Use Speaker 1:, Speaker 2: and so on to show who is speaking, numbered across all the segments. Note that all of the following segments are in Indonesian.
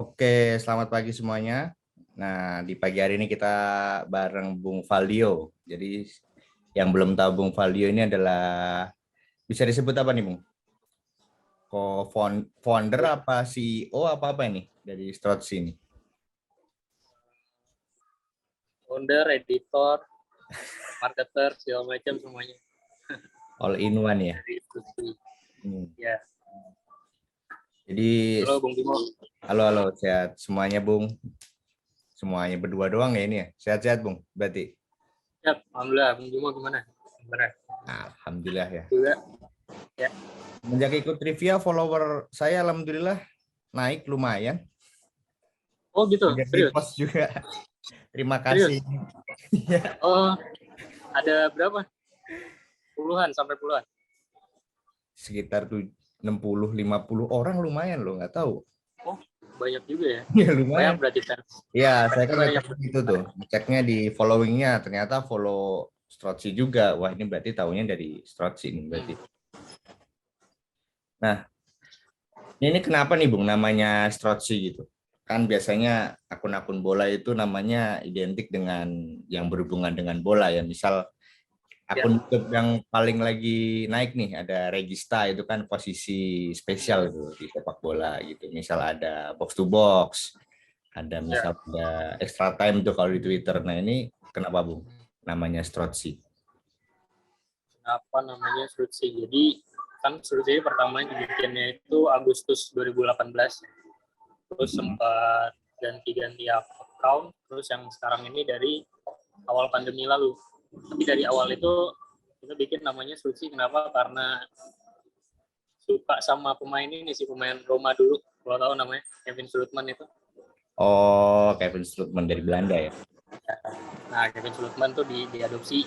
Speaker 1: Oke, selamat pagi semuanya. Nah, di pagi hari ini kita bareng Bung Valdio. Jadi, yang belum tahu Bung Valdio ini adalah, bisa disebut apa nih, Bung? Co-founder apa CEO apa ini dari Strotsi ini?
Speaker 2: Founder, editor, marketer, segala macam semuanya.
Speaker 1: All in one ya?
Speaker 2: Dari Strotsi.
Speaker 1: Hmm.
Speaker 2: Ya.
Speaker 1: Jadi,
Speaker 2: Halo Bung Timo.
Speaker 1: halo, sehat semuanya, Bung. Semuanya berdua doang ya ini ya? Sehat-sehat, Bung, berarti?
Speaker 2: Siap, alhamdulillah. Bung Timo gimana? Gimana?
Speaker 1: Alhamdulillah ya.
Speaker 2: Juga. Ya.
Speaker 1: Menjadi ikut trivia, follower saya alhamdulillah naik lumayan.
Speaker 2: Oh gitu,
Speaker 1: Banyak
Speaker 2: serius?
Speaker 1: repost juga. Terima
Speaker 2: Serius?
Speaker 1: kasih.
Speaker 2: Oh, ada berapa? Puluhan sampai puluhan?
Speaker 1: Sekitar 60-50 orang lumayan loh, nggak tahu.
Speaker 2: Oh, banyak juga ya.
Speaker 1: Ya
Speaker 2: Banyak
Speaker 1: lumayan.
Speaker 2: berarti fans.
Speaker 1: Ya, saya kan
Speaker 2: Banyak.
Speaker 1: ngecek itu tuh, ngeceknya di followingnya, ternyata follow Strotsi juga. Wah ini berarti tahunya dari Strotsi ini berarti. Nah, ini kenapa nih Bung namanya Strotsi gitu? Kan biasanya akun-akun bola itu namanya identik dengan yang berhubungan dengan bola ya. Misal
Speaker 2: Ya.
Speaker 1: akun YouTube yang paling lagi naik nih ada Regista, itu kan posisi spesial tuh di sepak bola gitu. Misal ada box to box, ada
Speaker 2: Ya.
Speaker 1: misal ada extra time tuh kalau di Twitter. Nah ini kenapa Bung namanya Strotsi?
Speaker 2: Kenapa namanya Strotsi? Jadi kan Strotsi pertama dibikinnya itu Agustus 2018. Terus sempat ganti-ganti account. Terus yang sekarang ini dari awal pandemi lalu. Tapi dari awal itu kita bikin namanya Suci. Kenapa? Karena suka sama pemain ini, si pemain Roma dulu. Kalau tahu namanya Kevin Strootman itu.
Speaker 1: Oh, Kevin Strootman dari Belanda ya.
Speaker 2: Nah, Kevin Strootman tuh diadopsi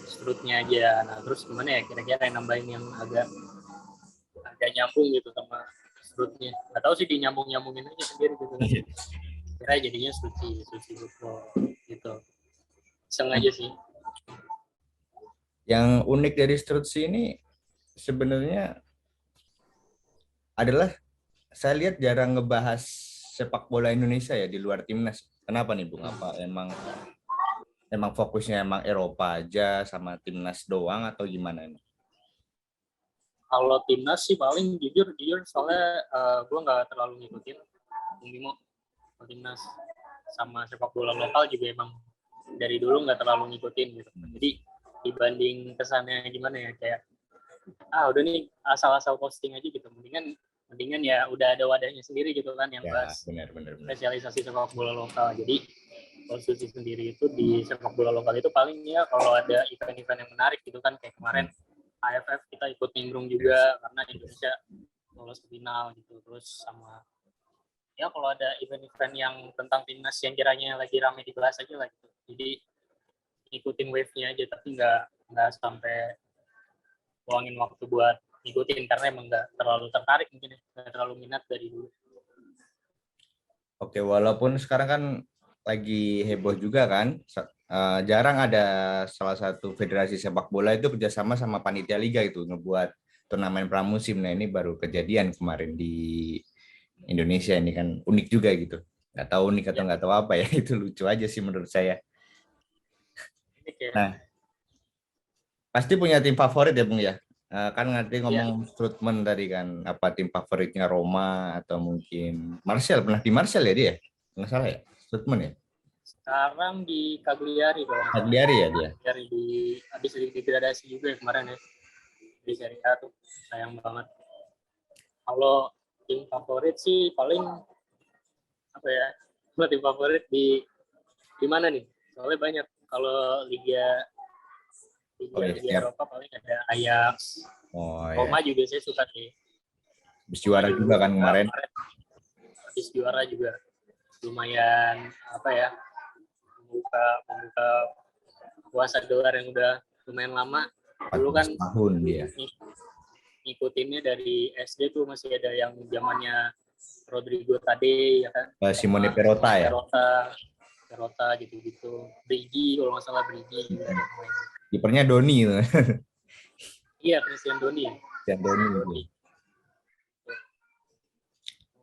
Speaker 2: Strootnya aja. Nah, terus gimana ya kira-kira yang nambahin yang agak nyambung gitu sama Strootnya. Nggak tahu sih dinyambung-nyambungin aja sendiri gitu kan. Kira jadinya Suci football gitu. Sengaja sih.
Speaker 1: Yang unik dari Strotsi ini sebenarnya adalah saya lihat jarang ngebahas sepak bola Indonesia ya di luar timnas. Kenapa nih Bung? Apa emang fokusnya emang Eropa aja sama timnas doang atau gimana nih?
Speaker 2: Kalau timnas sih paling jujur soalnya gue nggak terlalu ngikutin Bung Bimo timnas sama sepak bola lokal juga emang dari dulu nggak terlalu ngikutin gitu. Jadi dibanding kesannya gimana ya kayak udah nih asal-asal posting aja gitu. Mendingan ya udah ada wadahnya sendiri gitu kan yang
Speaker 1: Ya,
Speaker 2: bahas
Speaker 1: benar.
Speaker 2: spesialisasi sepak bola lokal. Jadi konstitusi sendiri itu di sepak bola lokal itu paling ya kalau ada event-event yang menarik gitu kan kayak kemarin AFF kita ikut nimbrung juga karena Indonesia lolos ke final gitu. Terus sama ya kalau ada event-event yang tentang timnas yang kiranya lagi ramai dibahas aja lah gitu. Jadi ikutin wave-nya aja tapi nggak sampai luangin waktu buat ngikutin karena emang nggak terlalu tertarik mungkin ya, nggak terlalu minat dari dulu.
Speaker 1: Oke, walaupun sekarang kan lagi heboh juga kan, jarang ada salah satu federasi sepak bola itu kerjasama sama panitia liga itu ngebuat turnamen pramusim. Nah ini baru kejadian kemarin di Indonesia, ini kan unik juga gitu. Nggak tahu unik atau
Speaker 2: Ya,
Speaker 1: nggak tahu apa ya, itu lucu aja sih menurut saya.
Speaker 2: ini kayak
Speaker 1: Nah, pasti punya tim favorit ya Bung ya? Kan nanti
Speaker 2: ya
Speaker 1: ngomong Strootman tadi kan, apa tim favoritnya Roma atau mungkin Martial, pernah di Martial ya dia? Nggak salah ya? Strootman ya?
Speaker 2: sekarang di Cagliari kalau nggak salah.
Speaker 1: Cagliari ya dia?
Speaker 2: Cagliari habis degradasi juga ya kemarin ya di Serie A tuh sayang banget. Kalau tim favorit sih paling apa ya? Kalau tim favorit di mana nih? Soalnya banyak. Kalau
Speaker 1: Oh ya,
Speaker 2: Liga
Speaker 1: siap.
Speaker 2: Eropa paling ada Ajax,
Speaker 1: Oh ya,
Speaker 2: Roma juga saya suka sih.
Speaker 1: habis
Speaker 2: Roma
Speaker 1: juara
Speaker 2: juga
Speaker 1: juga kan
Speaker 2: suka
Speaker 1: kemarin.
Speaker 2: kemarin habis juara juga lumayan apa ya membuka puasa dolar yang udah lumayan lama. Dulu
Speaker 1: 14
Speaker 2: kan
Speaker 1: tahun dia.
Speaker 2: ngikutinnya dari SD tuh masih ada yang zamannya Rodrigo Tade ya kan,
Speaker 1: Simone
Speaker 2: sama
Speaker 1: Perota ya.
Speaker 2: Perota gitu-gitu. Brigi kalau nggak salah Brigi juga ada main.
Speaker 1: Kipernya Doni itu.
Speaker 2: Iya Christian Doni.
Speaker 1: Christian Doni itu.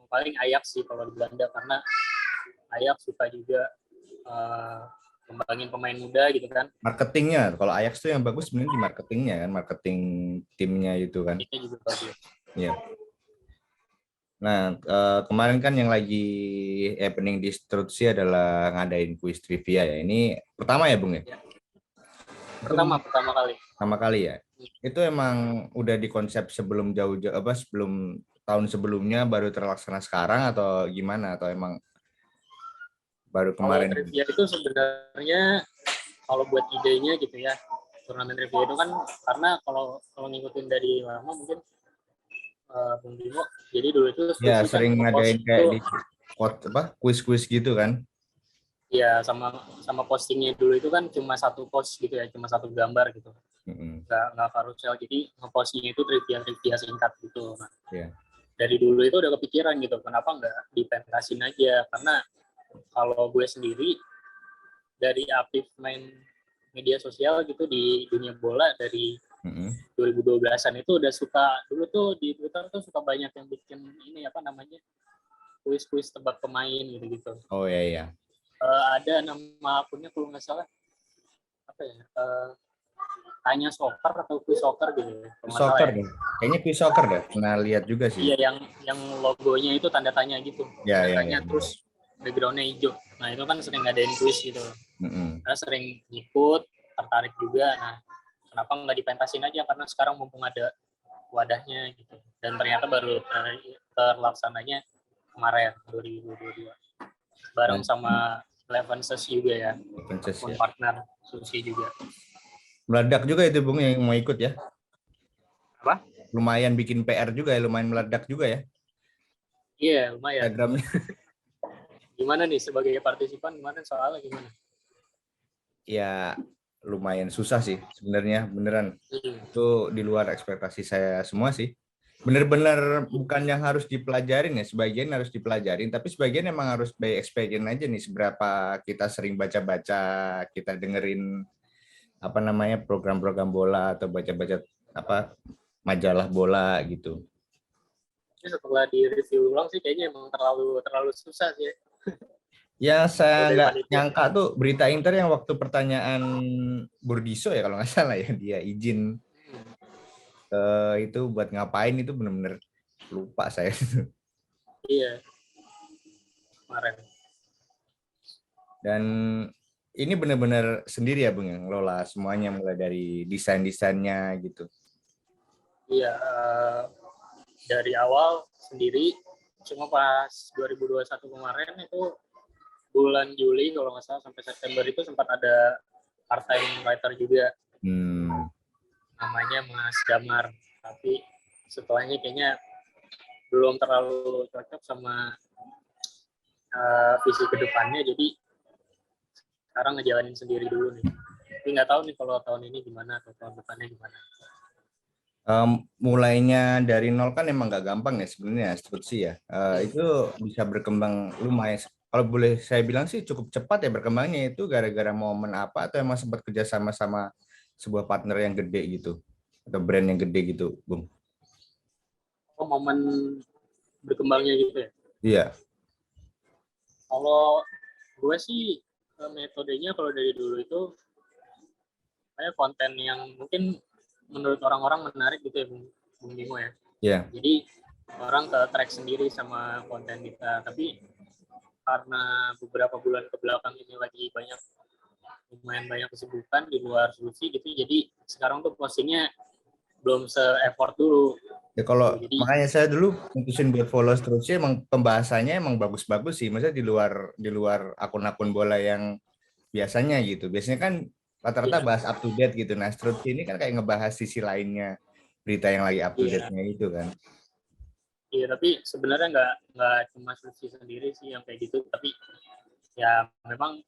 Speaker 2: paling Ajax sih kalau di Belanda, karena Ajax suka juga kembangin pemain muda gitu kan.
Speaker 1: Marketingnya, kalau Ajax tuh yang bagus sebenarnya di marketingnya kan, marketing timnya itu kan.
Speaker 2: Ini juga bagus.
Speaker 1: Iya. Nah, kemarin kan yang lagi happening di Strutsi adalah ngadain kuis trivia ya. Ini pertama ya, Bung ya?
Speaker 2: Ya.
Speaker 1: Itu
Speaker 2: Pertama kali.
Speaker 1: pertama kali ya. Itu emang udah dikonsep sebelum jauh-jauh sebelum tahun sebelumnya baru terlaksana sekarang atau gimana, atau emang baru
Speaker 2: Kalau
Speaker 1: kemarin?
Speaker 2: trivia itu sebenarnya kalau buat idenya gitu ya, turnamen trivia itu kan karena kalau ngikutin dari lama mungkin Bung Bimo, jadi dulu itu
Speaker 1: Ya,
Speaker 2: Susi kan
Speaker 1: sering
Speaker 2: ngepost
Speaker 1: ngadain kayak
Speaker 2: itu
Speaker 1: di kuis-kuis gitu kan.
Speaker 2: ya sama postingnya dulu itu kan cuma satu post gitu ya, cuma satu gambar gitu, nggak carousel, jadi ngepostnya itu trivia singkat gitu. Nah,
Speaker 1: Yeah.
Speaker 2: dari dulu itu udah kepikiran gitu, kenapa nggak dipentasin aja, karena kalau gue sendiri dari aktif main media sosial gitu di dunia bola dari 2012-an itu udah suka, dulu tuh di Twitter tuh suka banyak yang bikin ini apa namanya, kuis-kuis tebak pemain gitu-gitu.
Speaker 1: Oh ya ya.
Speaker 2: Ada nama akunnya kalau nggak salah apa ya, tanya soccer atau kuis soccer gitu ya.
Speaker 1: Soccer
Speaker 2: Ya.
Speaker 1: deh. Kayaknya kuis soccer deh. Pernah lihat juga sih.
Speaker 2: Iya, yang logonya itu tanda tanya gitu.
Speaker 1: Ya,
Speaker 2: tanda
Speaker 1: ya,
Speaker 2: tanya
Speaker 1: ya.
Speaker 2: Terus backgroundnya hijau. Nah itu kan sering ngadain kuis gitu. Karena sering ikut, tertarik juga. Nah kenapa nggak dipentasin aja, karena sekarang mumpung ada wadahnya gitu. Dan ternyata baru terlaksananya kemarin 2022 bareng sama Levenses juga ya, akun partner Susi juga.
Speaker 1: Meledak juga itu Bung yang mau ikut ya.
Speaker 2: Apa?
Speaker 1: Lumayan bikin PR juga ya, lumayan meledak juga ya.
Speaker 2: Iya, lumayan.
Speaker 1: Instagramnya.
Speaker 2: Gimana nih sebagai partisipan, gimana soalnya gimana?
Speaker 1: Ya lumayan susah sih sebenarnya, beneran. Itu di luar ekspektasi saya semua sih. Bener-bener bukan yang harus dipelajarin ya, sebagian harus dipelajarin, tapi sebagian emang harus by experience aja nih, seberapa kita sering baca-baca, kita dengerin apa namanya program-program bola atau baca-baca apa majalah bola gitu.
Speaker 2: Ini setelah di review ulang sih kayaknya emang terlalu susah sih.
Speaker 1: Ya saya nggak nyangka tuh berita Inter yang waktu pertanyaan Burdiso ya kalau nggak salah ya, dia izin itu buat ngapain, itu benar-benar lupa saya.
Speaker 2: Iya. Kemarin.
Speaker 1: Dan ini benar-benar sendiri ya Bung yang ngelola semuanya, mulai dari desain-desainnya gitu.
Speaker 2: Iya, dari awal sendiri, cuma pas 2021 kemarin itu bulan Juli kalau nggak salah sampai September itu sempat ada part-time writer juga. Namanya Mas Damar, tapi setelahnya kayaknya belum terlalu cocok sama visi kedepannya, jadi sekarang ngejalanin sendiri dulu nih. Tapi nggak tahu nih kalau tahun ini gimana atau tahun depannya gimana.
Speaker 1: Mulainya dari nol kan emang nggak gampang ya sebenarnya instruksi ya. Itu bisa berkembang lumayan. Kalau boleh saya bilang sih cukup cepat ya berkembangnya, itu gara-gara momen apa atau emang sempat kerja sama sebuah partner yang gede gitu atau brand yang gede gitu, Bung?
Speaker 2: Oh, momen berkembangnya gitu ya?
Speaker 1: Iya.
Speaker 2: Kalau gue sih metodenya kalau dari dulu itu kayak konten yang mungkin menurut orang-orang menarik gitu ya, Bung Bimo ya.
Speaker 1: Iya.
Speaker 2: Jadi orang ke track sendiri sama konten kita. Tapi karena beberapa bulan ke belakang ini lagi lumayan banyak kesibukan di luar Susi gitu, jadi sekarang tuh postingnya belum se-effort dulu.
Speaker 1: Ya kalau jadi, makanya saya dulu mutusin buat follow terusnya, emang pembahasannya emang bagus-bagus sih, maksudnya di luar akun-akun bola yang biasanya gitu. Biasanya kan rata-rata bahas up to date gitu. Nah, Strutsi ini kan kayak ngebahas sisi lainnya berita yang lagi up to date-nya itu kan.
Speaker 2: Iya, tapi sebenarnya nggak cuma Susi sendiri sih yang kayak gitu, tapi ya memang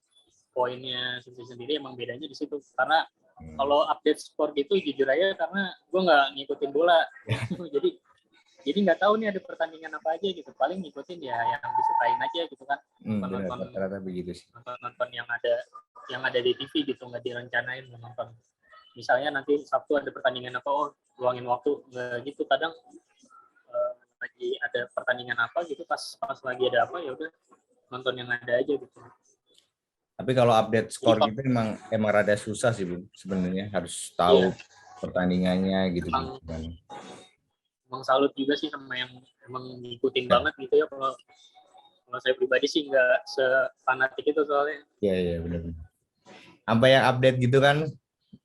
Speaker 2: poinnya Susi sendiri emang bedanya di situ. Karena kalau update skor gitu jujur aja, karena gue nggak ngikutin bola, jadi nggak tahu nih ada pertandingan apa aja gitu. Paling ngikutin ya yang disukain aja gitu kan. Nonton
Speaker 1: rata-rata begitu sih.
Speaker 2: Nonton yang ada di TV gitu, nggak direncanain nonton. Misalnya nanti Sabtu ada pertandingan apa, luangin waktu, nggak gitu. Kadang lagi lagi ada pertandingan apa gitu, pas lagi ada apa ya udah nonton yang ada aja gitu.
Speaker 1: Tapi kalau update skor
Speaker 2: Jadi
Speaker 1: gitu emang rada susah sih, Bun. Sebenarnya harus tahu
Speaker 2: iya,
Speaker 1: pertandingannya gitu
Speaker 2: emang
Speaker 1: kan.
Speaker 2: emang salut juga sih sama yang emang ngikutin
Speaker 1: Ya,
Speaker 2: banget gitu ya. Kalau saya pribadi sih nggak sefanatik itu soalnya.
Speaker 1: iya benar. Sampai yang update gitu kan,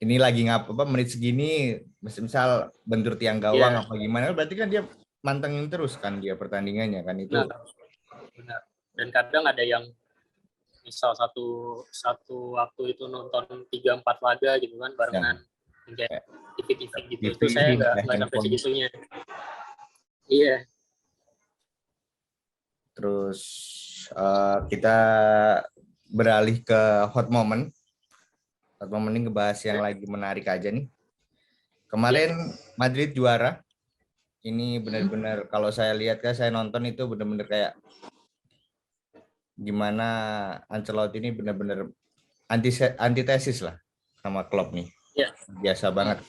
Speaker 1: ini lagi apa menit segini, misal bentur tiang gawang
Speaker 2: Iya,
Speaker 1: apa gimana, berarti kan dia mantengin terus kan dia pertandingannya kan itu.
Speaker 2: benar, benar. Dan kadang ada yang misal satu waktu itu nonton 3-4 laga gitu kan
Speaker 1: Ya,
Speaker 2: barengan kayak
Speaker 1: kayak
Speaker 2: TV-TV gitu.
Speaker 1: TV,
Speaker 2: Itu saya nggak sampai
Speaker 1: handphone.
Speaker 2: segitunya. Iya,
Speaker 1: Terus kita beralih ke hot moment. Hot moment ini ngebahas yang lagi menarik aja nih. Kemarin Madrid juara. Ini benar-benar kalau saya lihat kan, saya nonton itu benar-benar kayak gimana Ancelotti ini benar-benar antitesis lah sama Klopp nih.
Speaker 2: iya.
Speaker 1: Biasa banget.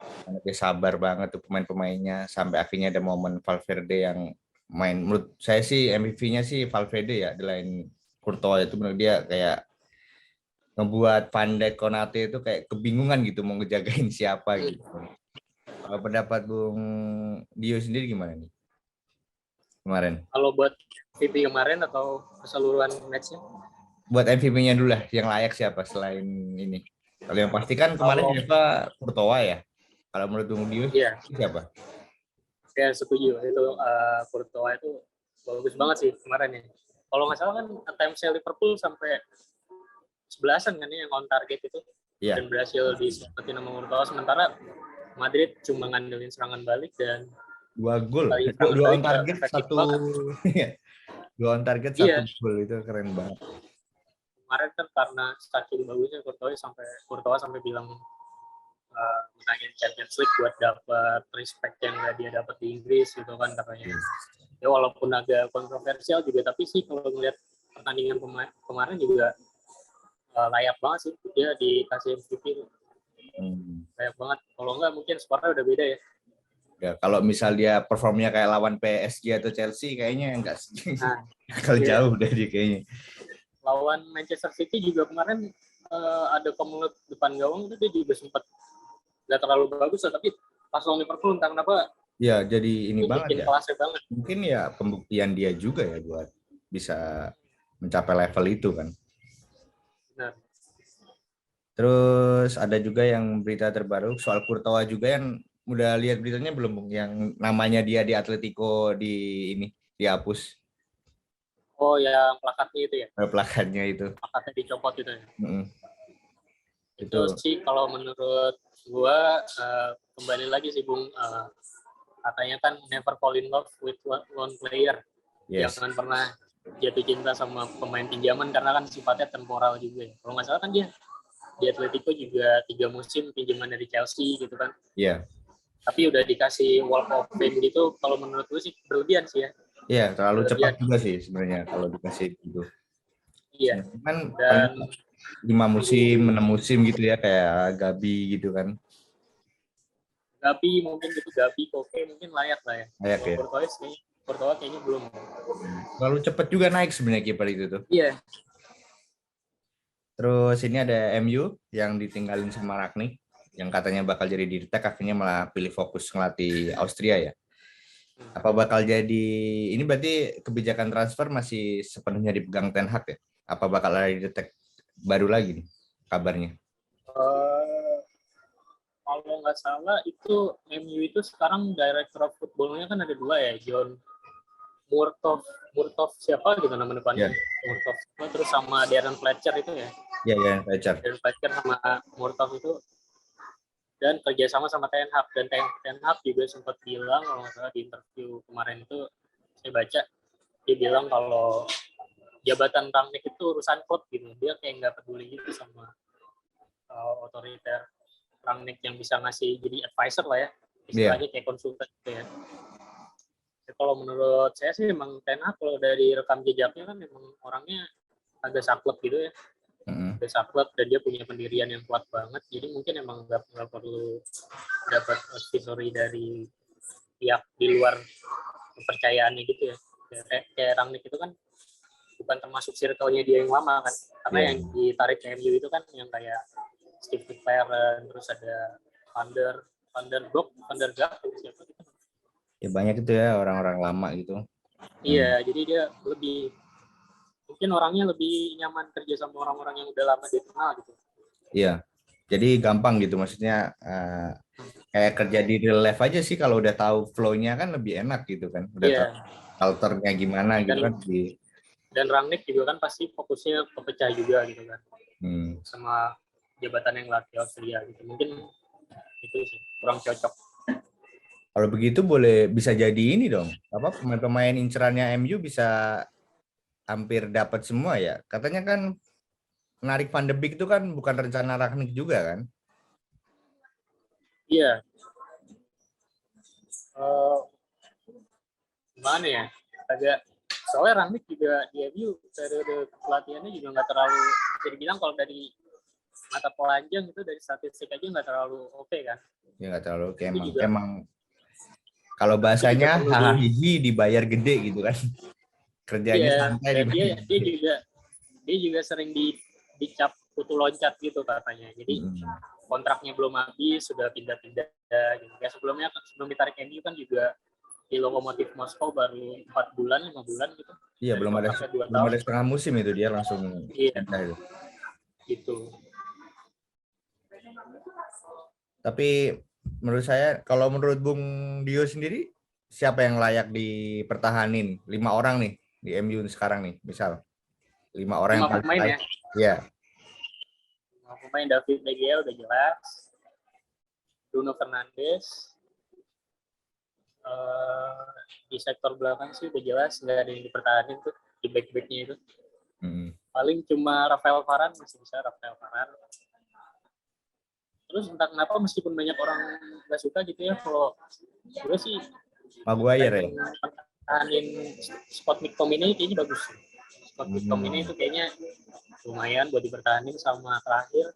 Speaker 1: Karena dia sabar banget tuh pemain-pemainnya sampai akhirnya ada momen Valverde yang main. Menurut saya sih MVP-nya sih Valverde ya, di lain Courtois itu menurut dia kayak ngebuat Van Dijk, Konate itu kayak kebingungan gitu mau ngejagain siapa gitu. Kalau pendapat Bung Dio sendiri gimana nih kemarin?
Speaker 2: Kalau buat VP kemarin atau keseluruhan matchnya?
Speaker 1: Buat MVP-nya dulu lah, yang layak siapa selain ini? Kalau yang pasti kan kemarin
Speaker 2: Kalau
Speaker 1: UEFA Courtois ya. Kalau menurut Bung Dio
Speaker 2: iya,
Speaker 1: siapa?
Speaker 2: saya setuju itu Courtois itu bagus banget sih kemarin ya. Kalau nggak salah kan attempt Liverpool sampai 11-an kan ya yang on target itu
Speaker 1: Iya,
Speaker 2: dan berhasil diselamatin sama Courtois, sementara Madrid cuma ngandelin serangan balik dan
Speaker 1: dua gol,
Speaker 2: dari serangan
Speaker 1: dua on
Speaker 2: balik
Speaker 1: target
Speaker 2: efektif
Speaker 1: satu,
Speaker 2: banget.
Speaker 1: dua on target satu
Speaker 2: Iya,
Speaker 1: gol itu keren banget.
Speaker 2: kemarin kan karena saking bagusnya Courtois sampai bilang menangin Champions League buat dapat respect yang nggak dia dapat di Inggris gitu kan katanya. Ya walaupun agak kontroversial juga, tapi sih kalau ngeliat pertandingan kemarin juga layak banget sih dia dikasih MVP. Layak banget. Kalau enggak mungkin skornya udah beda ya.
Speaker 1: Ya, kalau misal dia performnya kayak lawan PSG atau Chelsea kayaknya enggak sih.
Speaker 2: Nah,
Speaker 1: Kalau
Speaker 2: iya.
Speaker 1: jauh dari kayaknya.
Speaker 2: Lawan Manchester City juga kemarin ada Komulut depan gawang itu dia juga sempat nggak terlalu bagus lah, tapi pas lawan Liverpool entah kenapa
Speaker 1: Ya, jadi ini banget
Speaker 2: bikin
Speaker 1: ya.
Speaker 2: kelasnya banget.
Speaker 1: Mungkin ya pembuktian dia juga ya buat bisa mencapai level itu kan.
Speaker 2: Benar.
Speaker 1: Terus ada juga yang berita terbaru soal Courtois juga yang udah lihat beritanya belum, Bung? Yang namanya dia di Atletico di ini dihapus
Speaker 2: Oh yang plakatnya itu ya,
Speaker 1: plakatnya itu.
Speaker 2: plakatnya dicopot itu ya.
Speaker 1: Mm-mm.
Speaker 2: Itu
Speaker 1: Itu
Speaker 2: sih kalau menurut gua kembali lagi sih Bung, katanya kan never fall in love with one player.
Speaker 1: yes.
Speaker 2: Jangan pernah jatuh cinta sama pemain pinjaman karena kan sifatnya temporal juga ya. Kalau nggak salah kan dia di Atletico juga 3 musim pinjaman dari Chelsea gitu kan.
Speaker 1: Iya.
Speaker 2: Tapi udah dikasih Walk of Fame gitu, kalau menurut gue sih berlebihan sih ya.
Speaker 1: Iya, terlalu cepat
Speaker 2: Berlebihan.
Speaker 1: juga sih sebenarnya kalau dikasih gitu.
Speaker 2: Iya.
Speaker 1: Kan paling
Speaker 2: Dan
Speaker 1: 5 musim, 6 musim gitu ya kayak Gabi gitu kan.
Speaker 2: Gabi mungkin gitu, Gabi Koke mungkin layak lah ya.
Speaker 1: Layak ya.
Speaker 2: Kalau Courtois kayaknya belum.
Speaker 1: Terlalu cepat juga naik sebenarnya kiper itu tuh.
Speaker 2: Iya.
Speaker 1: Terus ini ada MU yang ditinggalin sama Ragnik yang katanya bakal jadi dirtek, akhirnya malah pilih fokus ngelatih Austria ya. Apa bakal jadi ini berarti kebijakan transfer masih sepenuhnya dipegang Ten Hag ya? Apa bakal ada dirtek baru lagi nih kabarnya?
Speaker 2: Uh, kalau nggak salah itu MU itu sekarang director of football-nya kan ada 2 ya, John Murtoff siapa gitu nama depannya.
Speaker 1: Ya.
Speaker 2: Murtoff terus sama Darren Fletcher itu ya.
Speaker 1: Ya, Pacar.
Speaker 2: Darren Fletcher sama Murtoff itu dan kerjasama sama Ten Hag, dan Ten Hag juga sempat bilang kalau nggak salah di interview kemarin itu saya baca, dia bilang kalau jabatan Rangnick itu urusan klub gitu, dia kayak nggak peduli gitu sama otoriter Rangnick yang bisa ngasih jadi advisor lah ya, istilahnya kayak konsultan gitu ya. Jadi kalau menurut saya sih memang Ten Hag kalau dari rekam jejaknya kan memang orangnya agak saklek gitu ya. Saklek dan dia punya pendirian yang kuat banget, jadi mungkin emang nggak perlu dapat advisory dari pihak di luar kepercayaannya gitu ya. Kayak Rangnick itu kan bukan termasuk circle-nya dia yang lama kan, karena yang ditarik ke MU itu kan yang kayak Steve McLaren, terus ada Van der Gaag, siapa gitu.
Speaker 1: Ya banyak itu ya orang-orang lama gitu.
Speaker 2: Iya, jadi dia mungkin orangnya lebih nyaman kerja sama orang-orang yang udah lama dikenal gitu.
Speaker 1: Iya, jadi gampang gitu maksudnya kayak kerja di real life aja sih kalau udah tahu flow-nya kan lebih enak gitu kan. Udah tahu culture-nya gimana gitu kan.
Speaker 2: Dan Rangnick juga kan pasti fokusnya kepecah juga gitu kan. Sama jabatan yang latih Austria gitu. Mungkin itu sih kurang cocok.
Speaker 1: Kalau begitu bisa jadi ini dong. Apa pemain-pemain incerannya MU bisa hampir dapat semua ya. Katanya kan menarik Van de Beek itu kan bukan rencana Rangnick juga kan?
Speaker 2: Iya. Gimana ya? Soalnya Rangnick juga di MU periode pelatihannya juga nggak terlalu, bisa dibilang kalau dari mata pelanjang itu dari statistik aja nggak terlalu oke kan?
Speaker 1: Ya nggak terlalu oke, emang kalau bahasanya hahaha dibayar gede gitu kan. Kerjanya santai
Speaker 2: dibayar. Dia juga sering dicap kutu loncat gitu katanya. Jadi kontraknya belum habis sudah pindah-pindah gitu. Ya sebelum ditarik MU kan juga di Lokomotif Moskow baru 4 bulan 5 bulan gitu.
Speaker 1: Iya, belum ada setengah musim itu dia langsung pindah.
Speaker 2: Gitu.
Speaker 1: Tapi menurut saya, kalau menurut Bung Dio sendiri, siapa yang layak dipertahanin? 5 orang nih di MU sekarang nih, misal 5 orang yang paling
Speaker 2: pemain
Speaker 1: layak. Ya.
Speaker 2: 5 pemain, David De Gea udah jelas, Bruno Fernandes, di sektor belakang sih udah jelas nggak ada yang dipertahanin tuh di back-backnya itu. Paling cuma Rafael Varane, masih bisa Rafael Varane. Terus entah kenapa meskipun banyak orang nggak suka gitu ya, kalau gue sih
Speaker 1: Maguire ya.
Speaker 2: Pertahanin Scott McTominay kayaknya bagus. Scott McTominay itu kayaknya lumayan buat dipertahanin. Sama terakhir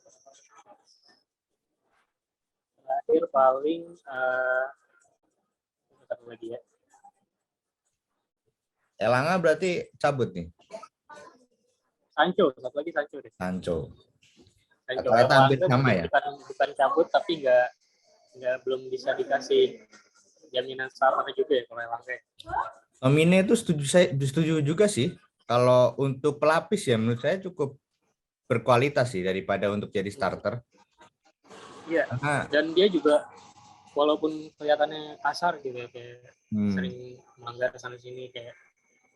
Speaker 2: paling satu lagi ya.
Speaker 1: Elanga berarti cabut nih.
Speaker 2: Sancho, satu lagi Sancho deh.
Speaker 1: Sancho.
Speaker 2: Hampir sama ya. Bukan cabut tapi belum bisa dikasih jaminan starter juga ya kalau Elanga.
Speaker 1: Nomine itu setuju juga sih. Kalau untuk pelapis ya menurut saya cukup berkualitas sih daripada untuk jadi starter.
Speaker 2: Iya. Dan dia juga walaupun kelihatannya kasar gitu ya, kayak sering melanggar sana sini, kayak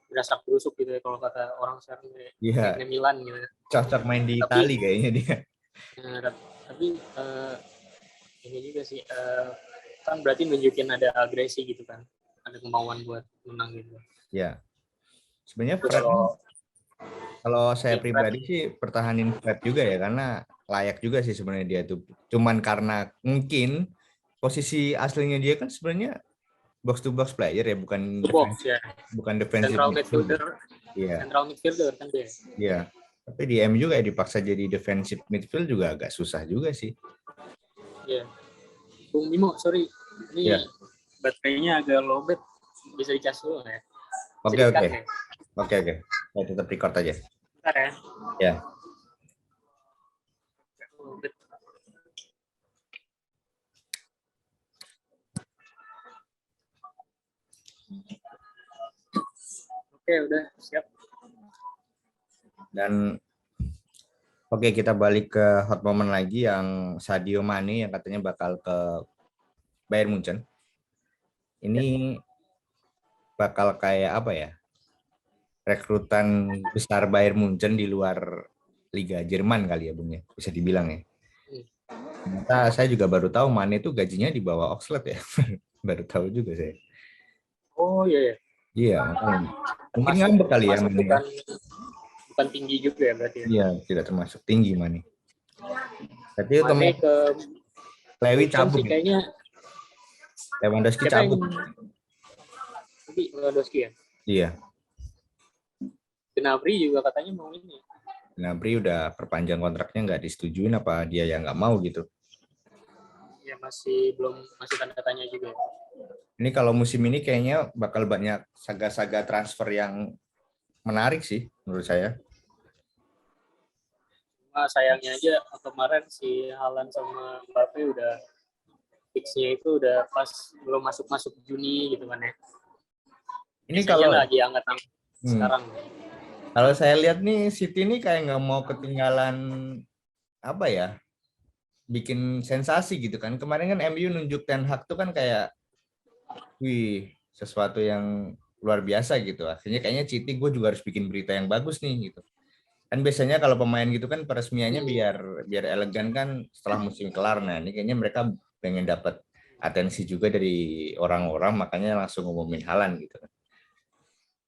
Speaker 2: berasak berusuk gitu ya kalau kata orang sekarang, kayak Milan gitu.
Speaker 1: Cocok main di Itali kayaknya dia.
Speaker 2: Tapi ini juga sih kan berarti nunjukin ada agresi gitu kan, ada kemauan buat menang gitu.
Speaker 1: Ya. Sebenarnya kalau saya pribadi sih pertahanin Fred juga ya, karena layak juga sih sebenarnya dia tuh. Cuman karena mungkin posisi aslinya dia kan sebenarnya box to box player ya, bukan defensive
Speaker 2: central midfielder.
Speaker 1: Iya.
Speaker 2: Central midfielder kan dia.
Speaker 1: Iya. Tapi di MU juga dipaksa jadi defensive midfield juga agak susah juga sih.
Speaker 2: Iya. Bung Bimo, sorry. Ini baterainya agak lowbat. Bisa dicas dulu ya?
Speaker 1: Oke. Saya tetap record aja.
Speaker 2: Bentar ya.
Speaker 1: Ya.
Speaker 2: Oke, udah siap.
Speaker 1: Dan kita balik ke hot moment lagi yang Sadio Mane yang katanya bakal ke Bayern Munchen. Ini bakal kayak apa ya? Rekrutan besar Bayern Munchen di luar Liga Jerman kali ya, Bung ya, bisa dibilang ya. Ternyata saya juga baru tahu Mane itu gajinya di bawah Oxlade ya. Baru tahu juga saya.
Speaker 2: Oh iya.
Speaker 1: Iya, mungkin ngambek kali ya Mane.
Speaker 2: Bukan tinggi juga ya berarti.
Speaker 1: Iya, tidak termasuk tinggi Mane. Tapi
Speaker 2: Mane ke
Speaker 1: Lewi cabut.
Speaker 2: Kayaknya
Speaker 1: Lewandowski cabut.
Speaker 2: Lewandowski ya?
Speaker 1: Iya.
Speaker 2: Gnabry juga katanya mau ini.
Speaker 1: Gnabry udah perpanjang kontraknya, nggak disetujuin apa dia yang nggak mau gitu.
Speaker 2: Ya masih tanda tanya juga.
Speaker 1: Ini kalau musim ini kayaknya bakal banyak saga-saga transfer yang menarik sih menurut saya.
Speaker 2: Cuma sayangnya aja kemarin si Haaland sama Mbappe udah fixnya itu udah pas belum masuk Juni gitu kan ya.
Speaker 1: Ini
Speaker 2: Biasanya
Speaker 1: kalau
Speaker 2: lagi angkat-angkat sekarang.
Speaker 1: kalau saya lihat nih City ini kayak nggak mau ketinggalan apa ya, bikin sensasi gitu kan. Kemarin kan MU nunjuk Ten Hag tuh kan kayak, wih, sesuatu yang luar biasa gitu. Akhirnya kayaknya City gue juga harus bikin berita yang bagus nih gitu. Kan biasanya kalau pemain gitu kan peresmiannya biar biar elegan kan setelah musim kelar. Nah ini kayaknya mereka pengen dapat atensi juga dari orang-orang, makanya langsung ngumumin Haaland gitu kan.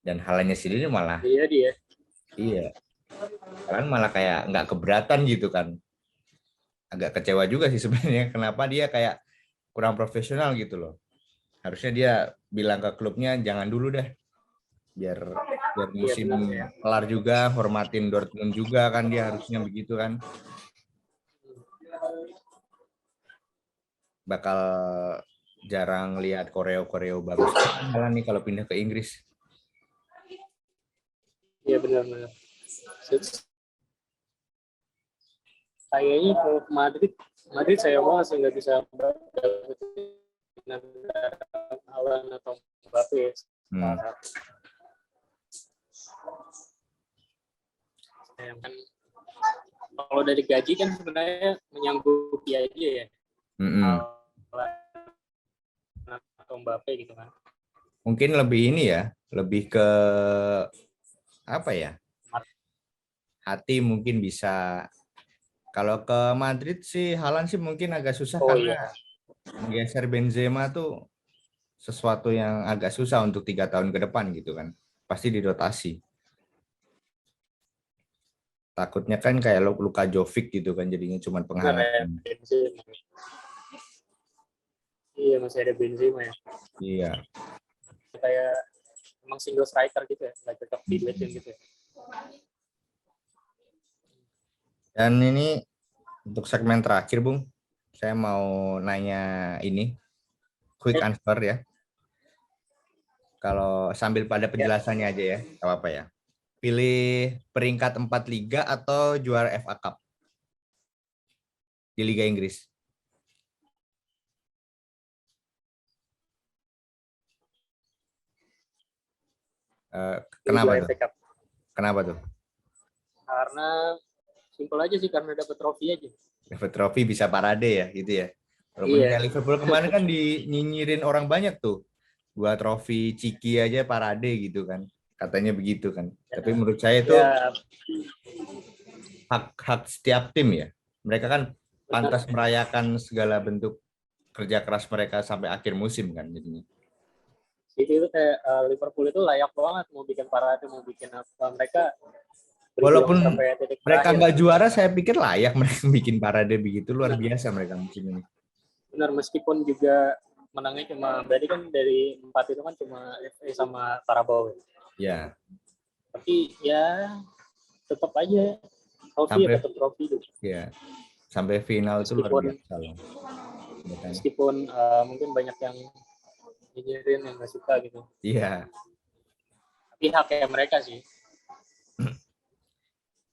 Speaker 1: Dan Haalandnya sendiri malah,
Speaker 2: Iya dia.
Speaker 1: iya, Haaland malah kayak nggak keberatan gitu kan. Agak kecewa juga sih sebenarnya kenapa dia kayak kurang profesional gitu loh. Harusnya dia bilang ke klubnya jangan dulu deh, biar biar
Speaker 2: Iya
Speaker 1: musim
Speaker 2: benar ya.
Speaker 1: kelar juga, hormatin Dortmund juga kan, dia harusnya begitu kan. Bakal jarang lihat koreo-koreo bagus malah nih kalau pindah ke Inggris.
Speaker 2: Iya benar-benar. Kayaknya kalau ke Madrid saya mau sih nggak bisa dapetin Haaland atau Mbappe. Yang kan kalau dari gaji kan sebenarnya menyanggupi aja ya. Atau Mbappe gitu kan.
Speaker 1: Mungkin lebih ini ya, lebih ke apa ya? Hati mungkin bisa. Kalau ke Madrid sih Haaland sih mungkin agak susah karena menggeser Benzema tuh sesuatu yang agak susah untuk 3 tahun ke depan gitu kan. Pasti dirotasi. Takutnya kan kayak Luka Jovic gitu kan, jadinya cuma penghangatan.
Speaker 2: Iya masih ada Benzema ya.
Speaker 1: Iya.
Speaker 2: Kayak emang single striker gitu ya, nggak cocok di duetin gitu ya.
Speaker 1: Dan ini untuk segmen terakhir, Bung, saya mau nanya ini, quick answer ya. Kalau sambil pada penjelasannya aja ya, apa ya. Pilih peringkat 4 Liga atau juara FA Cup di Liga Inggris? Kenapa tuh? Kenapa tuh?
Speaker 2: Karena simpel aja sih, karena dapat trofi aja.
Speaker 1: Dapat trofi bisa parade ya, gitu ya. Iya. Liverpool kemarin kan dinyinyirin orang banyak tuh. 2 trofi Ciki aja parade gitu kan. Katanya begitu kan. Ya. Tapi menurut saya itu hak setiap tim ya. Mereka kan pantas merayakan segala bentuk kerja keras mereka sampai akhir musim kan jadinya.
Speaker 2: Itu kayak Liverpool itu layak banget mau bikin parade, mau bikin apa. Mereka
Speaker 1: walaupun mereka nggak juara, saya pikir layak mereka bikin parade begitu, luar biasa mereka musim ini.
Speaker 2: Benar, meskipun juga menangnya cuma, berarti kan dari 4 itu kan cuma FA sama Carabao.
Speaker 1: Ya.
Speaker 2: Tapi ya tetap aja trofi ya, tetap trofi gitu.
Speaker 1: Ya. Sampai final itu luar biasa loh.
Speaker 2: Meskipun mungkin banyak yang nyinyirin yang nggak suka gitu.
Speaker 1: Iya.
Speaker 2: Tapi haknya mereka sih.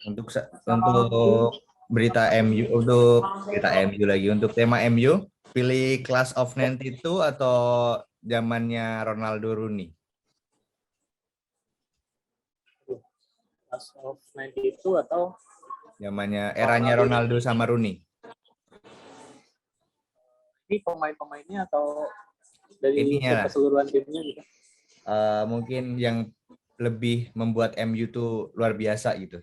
Speaker 1: Untuk berita MU, untuk berita MU lagi, untuk tema MU, pilih Class of 92 atau zamannya Ronaldo Rooney?
Speaker 2: Class of 92 atau
Speaker 1: zamannya eranya Ronaldo sama Rooney?
Speaker 2: Ini pemain-pemainnya atau dari keseluruhan timnya gitu?
Speaker 1: Mungkin yang lebih membuat MU tuh luar biasa gitu.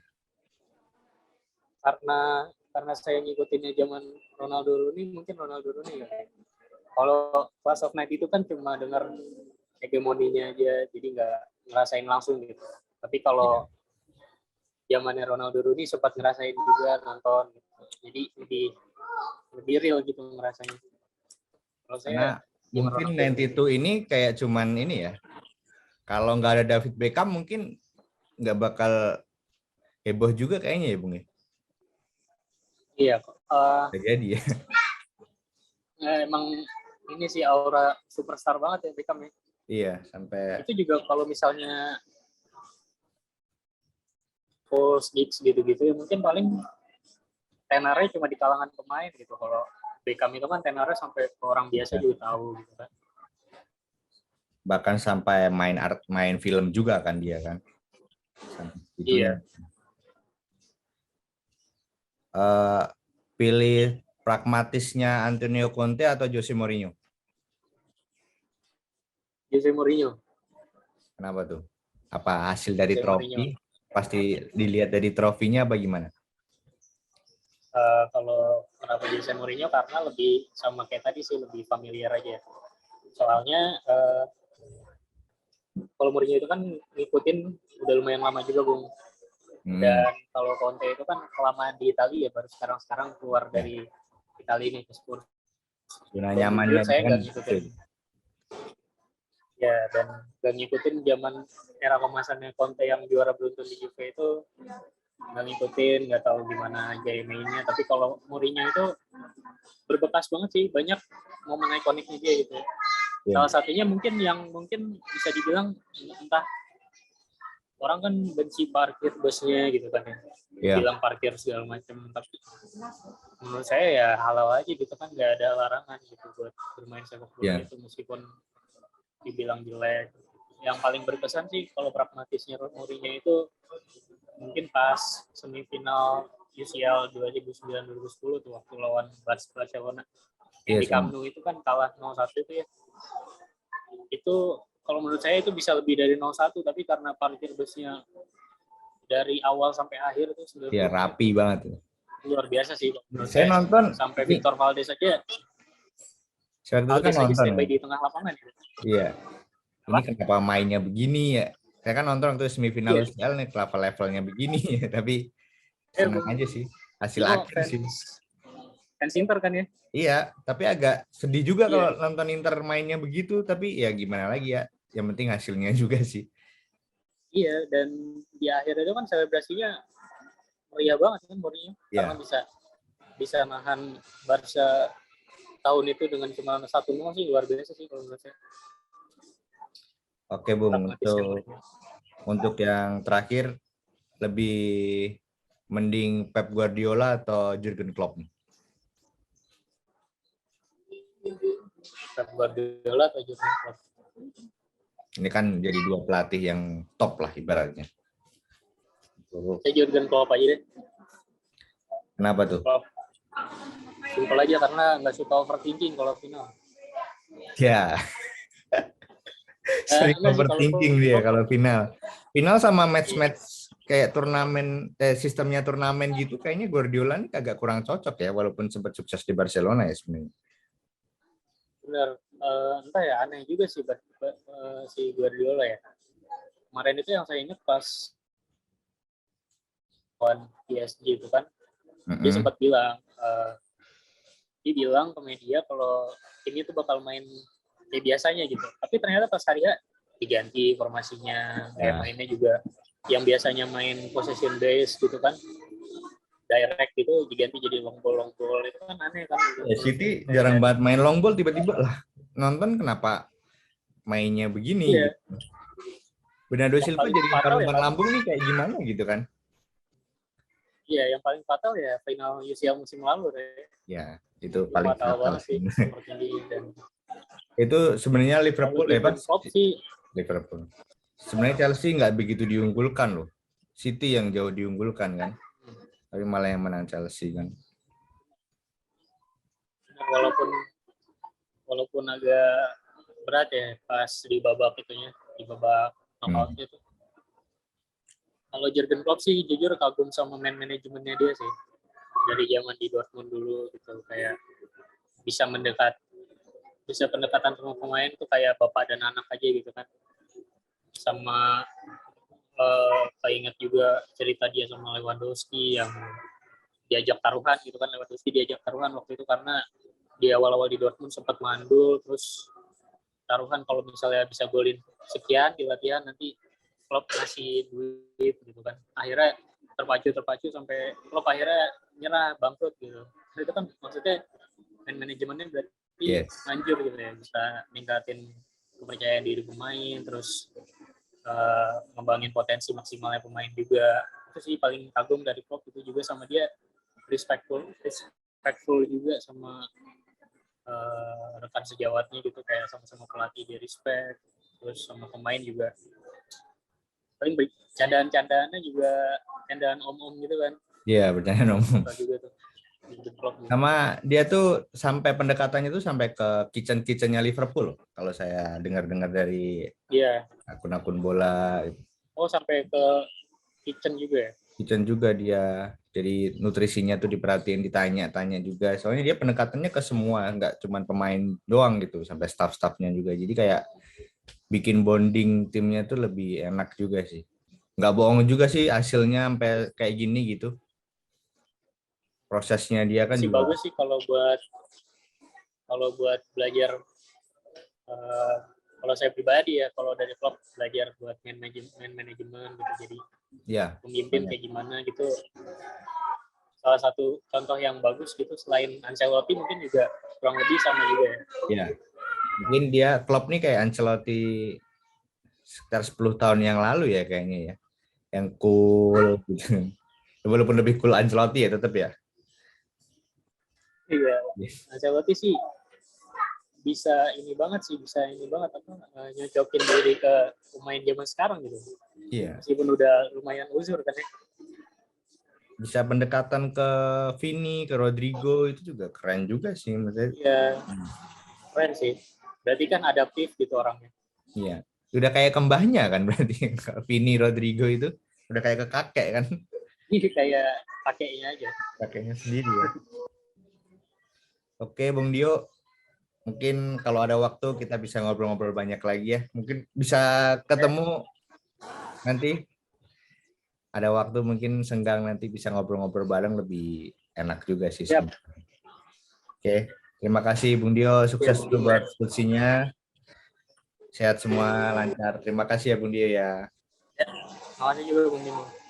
Speaker 2: Karena saya ngikutinnya zaman Ronaldo Rooney, mungkin Ronaldo Rooney ya. Kalau Class of 92 itu kan cuma dengar hegemoninya aja, jadi nggak ngerasain langsung gitu. Tapi kalau zamannya Ronaldo Rooney sempat ngerasain juga, nonton gitu. Jadi lebih real gitu ngerasanya. Kalau
Speaker 1: saya mungkin 92 ini kayak cuman ini ya, kalau nggak ada David Beckham mungkin nggak bakal heboh juga kayaknya ya, Bung ya.
Speaker 2: Iya.
Speaker 1: Jadi ya.
Speaker 2: emang ini sih aura superstar banget ya Beckham ya.
Speaker 1: Iya, sampai
Speaker 2: Itu juga kalau misalnya post gigs gitu-gitu ya mungkin paling tenarnya cuma di kalangan pemain gitu. Kalau Beckham itu kan tenarnya sampai ke orang biasa
Speaker 1: ya,
Speaker 2: juga tahu gitu kan.
Speaker 1: bahkan sampai main film juga kan dia kan. Sampai
Speaker 2: Iya.
Speaker 1: itunya. Pilih pragmatisnya Antonio Conte atau Jose Mourinho?
Speaker 2: Jose Mourinho.
Speaker 1: Kenapa tuh? Apa hasil dari
Speaker 2: Jose Mourinho.
Speaker 1: trofi? Pasti dilihat dari trofinya apa gimana?
Speaker 2: Kalau kenapa Jose Mourinho karena lebih sama kayak tadi sih lebih familiar aja. Soalnya kalau Mourinho itu kan ngikutin udah lumayan lama juga Bung. Dan kalau Conte itu kan kelamaan di Italia ya baru sekarang keluar
Speaker 1: Ya.
Speaker 2: dari Italia ini ke Spurs.
Speaker 1: Zona
Speaker 2: Dan
Speaker 1: nyamannya
Speaker 2: jujur saya
Speaker 1: kan
Speaker 2: nggak ngikutin. Ya dan nggak ngikutin zaman era kemasannya Conte yang juara beruntun di Juve itu nggak ngikutin, nggak tahu gimana gaya mainnya. Tapi kalau Mourinho itu berbekas banget sih, banyak momen ikoniknya dia gitu.
Speaker 1: Ya.
Speaker 2: Salah satunya mungkin yang mungkin bisa dibilang entah orang kan benci parkir busnya gitu kan ya.
Speaker 1: Ya.
Speaker 2: Bilang parkir segala macam, tapi menurut saya ya halal aja gitu kan, nggak ada larangan gitu buat bermain sepak bola itu meskipun dibilang jelek. Yang paling berkesan sih kalau pragmatisnya Mourinho itu mungkin pas semifinal UCL 2009-2010 tuh waktu lawan Barcelona yang di Camp Nou itu kan kalah 0-1 itu ya. Itu kalau menurut saya itu bisa lebih dari 0-1 tapi karena parkir busnya dari awal sampai akhir itu
Speaker 1: ya rapi banget.
Speaker 2: Luar biasa sih menurut
Speaker 1: saya nonton
Speaker 2: sampai Victor Valdes aja.
Speaker 1: Saya itu kan nonton
Speaker 2: standby di tengah lapangan.
Speaker 1: Iya. Ini kenapa mainnya begini ya? Saya kan nonton waktu semifinal UCL nih, kenapa levelnya begini ya? Tapi senang aja sih hasil akhir sih.
Speaker 2: Fans Inter kan ya?
Speaker 1: Iya, tapi agak sedih juga kalau nonton Inter mainnya begitu. Tapi ya gimana lagi ya? Yang penting hasilnya juga sih.
Speaker 2: Iya, dan di akhir itu kan selebrasinya meriah banget kan Mourinho karena bisa nahan Barca tahun itu dengan cuma 1-0 sih luar biasa sih kalau menurut saya.
Speaker 1: Oke Bung, untuk yang terakhir lebih mending Pep Guardiola atau Jurgen Klopp?
Speaker 2: Pep Guardiola atau Jurgen Klopp?
Speaker 1: Ini kan jadi dua pelatih yang top lah ibaratnya.
Speaker 2: Saya Jurgen Klopp aja deh.
Speaker 1: Kenapa tuh?
Speaker 2: Klopp. Simpel aja karena nggak suka overthinking kalau final.
Speaker 1: Ya. Sering overthinking dia kalau final. Final sama match-match kayak turnamen, sistemnya turnamen gitu, kayaknya Guardiola ini agak kurang cocok ya, walaupun sempat sukses di Barcelona ya sebenarnya.
Speaker 2: Benar, entah ya aneh juga sih si Guardiola ya. Kemarin itu yang saya ingat pas lawan PSG itu kan, dia sempat bilang, dia bilang ke media kalau ini tuh bakal main kayak biasanya gitu. Tapi ternyata pas hari ya diganti formasinya, kayak mainnya juga yang biasanya main possession base gitu kan, direct gitu diganti jadi long ball itu kan aneh kan.
Speaker 1: Ya, City jarang banget main long ball, tiba-tiba lah nonton kenapa mainnya begini.
Speaker 2: Iya.
Speaker 1: Gitu. Bernardo Silva jadi umpan lambung nih kayak gimana gitu kan.
Speaker 2: Iya, yang paling fatal ya final UCL musim lalu deh.
Speaker 1: Ya, itu paling fatal
Speaker 2: sih.
Speaker 1: Itu sebenarnya Liverpool Liverpool. Sebenarnya Chelsea nggak begitu diunggulkan loh. City yang jauh diunggulkan kan. Tapi malah yang menang Chelsea kan.
Speaker 2: Walaupun agak berat ya pas di babak itunya, di babak knockout itu. Kalau Jurgen Klopp sih jujur kagum sama manajemennya dia sih. Dari zaman di Dortmund dulu gitu, kayak bisa pendekatan sama pemain tuh kayak bapak dan anak aja gitu kan. Sama keinget juga cerita dia sama Lewandowski yang diajak taruhan gitu kan. Lewandowski diajak taruhan waktu itu karena di awal-awal di Dortmund sempat mandul, terus taruhan kalau misalnya bisa golin sekian di latihan nanti Klopp ngasih duit gitu kan. Akhirnya terpacu sampai Klopp akhirnya nyerah, bangkrut gitu. Itu kan maksudnya manajemennya tapi manjur gitu ya, bisa ningkatin kepercayaan diri pemain, terus ngembangin potensi maksimalnya pemain juga. Itu sih paling kagum dari Klopp, itu juga sama dia respectful juga sama rekan sejawatnya gitu, kayak sama-sama pelatih dia respect, terus sama pemain juga paling candaan-candaannya juga candaan om-om gitu kan.
Speaker 1: Iya, bercanda umum.
Speaker 2: Juga tuh.
Speaker 1: Sama dia tuh sampai pendekatannya tuh sampai ke kitchen-kitchennya Liverpool kalau saya dengar-dengar dari akun-akun bola.
Speaker 2: Oh, sampai ke kitchen juga ya?
Speaker 1: Kitchen juga dia. Jadi nutrisinya tuh diperhatiin, ditanya-tanya juga. Soalnya dia pendekatannya ke semua, nggak cuma pemain doang gitu, sampai staff-staffnya juga. Jadi kayak bikin bonding timnya tuh lebih enak juga sih. Nggak bohong juga sih hasilnya sampai kayak gini gitu. Prosesnya dia kan juga
Speaker 2: bagus sih kalau buat belajar. Kalau saya pribadi ya, kalau dari klub belajar buat manajemen gitu, jadi pemimpin kayak gimana gitu. Salah satu contoh yang bagus gitu selain Ancelotti mungkin juga kurang lebih sama juga ya.
Speaker 1: Iya. Mungkin dia klub nih kayak Ancelotti sekitar 10 tahun yang lalu ya kayaknya ya. Yang cool gitu. Walaupun lebih cool Ancelotti ya tetap ya.
Speaker 2: Iya. Ancelotti sih bisa ini banget apa nyocokin diri ke pemain zaman sekarang gitu.
Speaker 1: Iya.
Speaker 2: Meskipun udah lumayan uzur kan ya.
Speaker 1: Bisa pendekatan ke Vini, ke Rodrigo itu juga keren juga sih maksudnya.
Speaker 2: Iya. Keren sih. Berarti kan adaptif gitu orangnya.
Speaker 1: Iya. Udah kayak kembahnya kan berarti Vini Rodrigo itu udah kayak ke kakek kan.
Speaker 2: Ini kayak kakeknya aja.
Speaker 1: Kakeknya sendiri ya. Oke, Bung Dio. Mungkin kalau ada waktu kita bisa ngobrol-ngobrol banyak lagi ya. Mungkin bisa ketemu nanti. Ada waktu mungkin senggang nanti bisa ngobrol-ngobrol bareng lebih enak juga sih.
Speaker 2: Siap.
Speaker 1: Oke, terima kasih Bung Dio. Sukses buat diskusinya. Sehat semua, lancar. Terima kasih ya Bung Dio ya.
Speaker 2: Terima kasih juga Bung Dio.